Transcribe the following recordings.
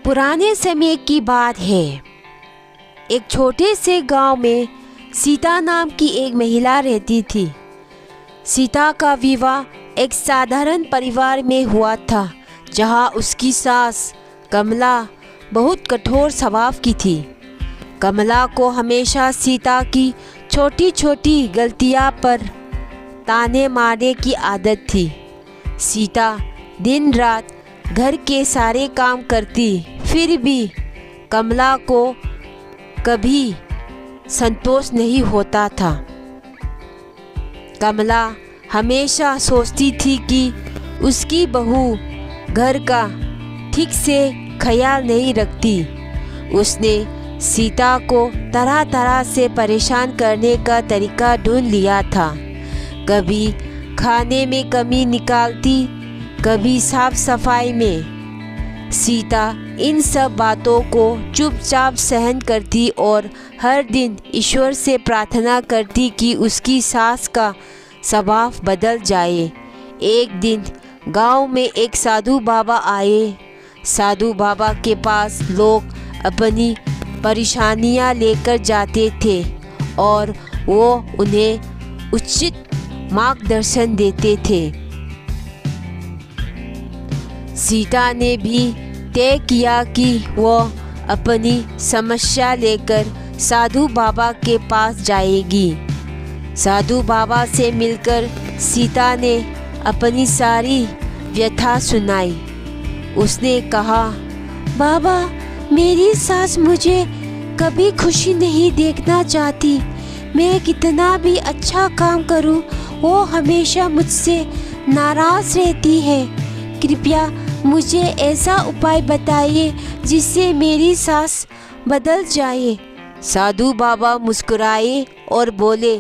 पुराने समय की बात है। एक छोटे से गांव में सीता नाम की एक महिला रहती थी। सीता का विवाह एक साधारण परिवार में हुआ था, जहां उसकी सास कमला बहुत कठोर स्वभाव की थी। कमला को हमेशा सीता की छोटी छोटी गलतियां पर ताने मारने की आदत थी। सीता दिन रात घर के सारे काम करती, फिर भी कमला को कभी संतोष नहीं होता था। कमला हमेशा सोचती थी कि उसकी बहू घर का ठीक से ख्याल नहीं रखती। उसने सीता को तरह तरह से परेशान करने का तरीका ढूंढ लिया था। कभी खाने में कमी निकालती, कभी साफ सफाई में। सीता इन सब बातों को चुपचाप सहन करती और हर दिन ईश्वर से प्रार्थना करती कि उसकी सास का स्वभाव बदल जाए। एक दिन गांव में एक साधु बाबा आए। साधु बाबा के पास लोग अपनी परेशानियां लेकर जाते थे और वो उन्हें उचित मार्गदर्शन देते थे। सीता ने भी तय किया कि वह अपनी समस्या लेकर साधु बाबा के पास जाएगी। साधु बाबा से मिलकर सीता ने अपनी सारी व्यथा सुनाई। उसने कहा, बाबा, मेरी सास मुझे कभी खुशी नहीं देखना चाहती। मैं कितना भी अच्छा काम करूं, वो हमेशा मुझसे नाराज़ रहती है। कृपया मुझे ऐसा उपाय बताइए जिससे मेरी सास बदल जाए। साधु बाबा मुस्कुराए और बोले,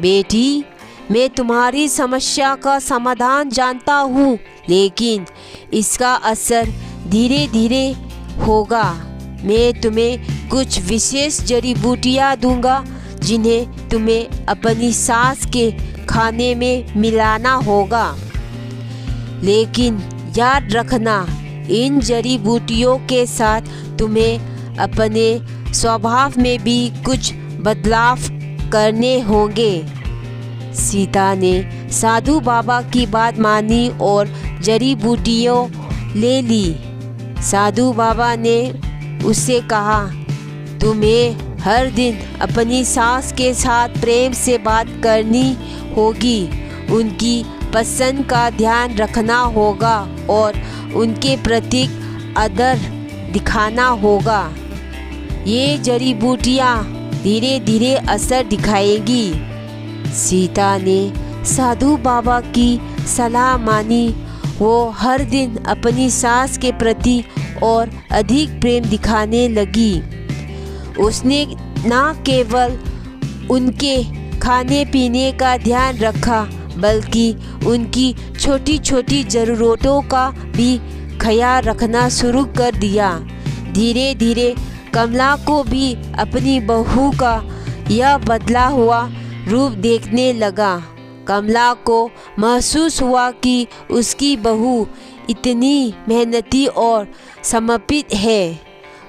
बेटी, मैं तुम्हारी समस्या का समाधान जानता हूँ, लेकिन इसका असर धीरे धीरे होगा। मैं तुम्हें कुछ विशेष जड़ी बूटियाँ दूंगा, जिन्हें तुम्हें अपनी सास के खाने में मिलाना होगा। लेकिन याद रखना, इन जड़ी बूटियों के साथ तुम्हें अपने स्वभाव में भी कुछ बदलाव करने होंगे। सीता ने साधु बाबा की बात मानी और जड़ी बूटियाँ ले ली। साधु बाबा ने उससे कहा, तुम्हें हर दिन अपनी सास के साथ प्रेम से बात करनी होगी, उनकी पसंद का ध्यान रखना होगा और उनके प्रति आदर दिखाना होगा। ये जड़ी बूटियाँ धीरे धीरे असर दिखाएगी। सीता ने साधु बाबा की सलाह मानी। वो हर दिन अपनी सास के प्रति और अधिक प्रेम दिखाने लगी। उसने न केवल उनके खाने पीने का ध्यान रखा, बल्कि उनकी छोटी छोटी ज़रूरतों का भी ख्याल रखना शुरू कर दिया। धीरे धीरे कमला को भी अपनी बहू का यह बदला हुआ रूप देखने लगा। कमला को महसूस हुआ कि उसकी बहू इतनी मेहनती और समर्पित है।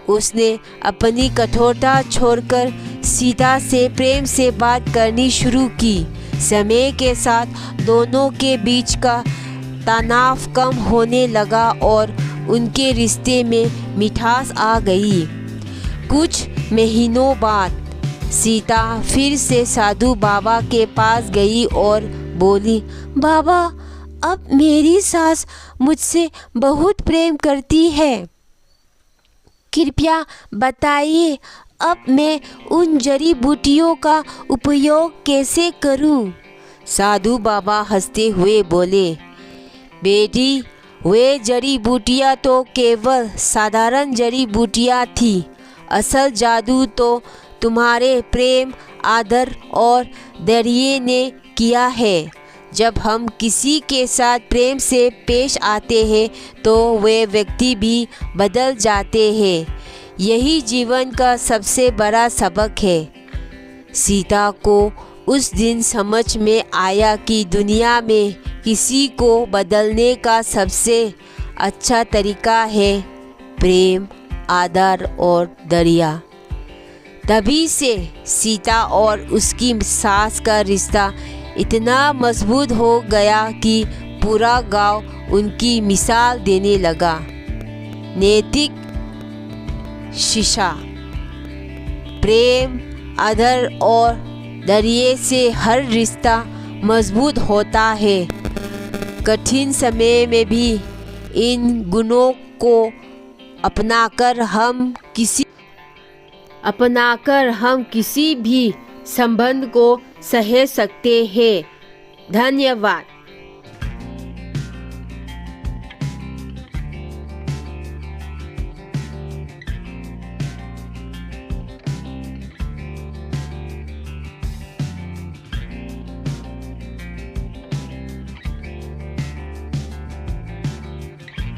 उसने अपनी कठोरता छोड़कर सीता से प्रेम से बात करनी शुरू की। समय के साथ दोनों के बीच का तनाव कम होने लगा और उनके रिश्ते में मिठास आ गई। कुछ महीनों बाद सीता फिर से साधु बाबा के पास गई और बोली, बाबा, अब मेरी सास मुझसे बहुत प्रेम करती है। कृपया बताइए, अब मैं उन जड़ी बूटियों का उपयोग कैसे करूं? साधु बाबा हंसते हुए बोले, बेटी, वे जड़ी बूटियाँ तो केवल साधारण जड़ी बूटियाँ थी। असल जादू तो तुम्हारे प्रेम, आदर और धैर्य ने किया है। जब हम किसी के साथ प्रेम से पेश आते हैं तो वे व्यक्ति भी बदल जाते हैं। यही जीवन का सबसे बड़ा सबक है। सीता को उस दिन समझ में आया कि दुनिया में किसी को बदलने का सबसे अच्छा तरीका है प्रेम, आदर और दरिया। तभी से सीता और उसकी सास का रिश्ता इतना मजबूत हो गया कि पूरा गांव उनकी मिसाल देने लगा। नैतिक शिक्षा, प्रेम, आदर और दरिया से हर रिश्ता मजबूत होता है। कठिन समय में भी इन गुणों को अपनाकर हम किसी भी संबंध को सह सकते हैं। धन्यवाद।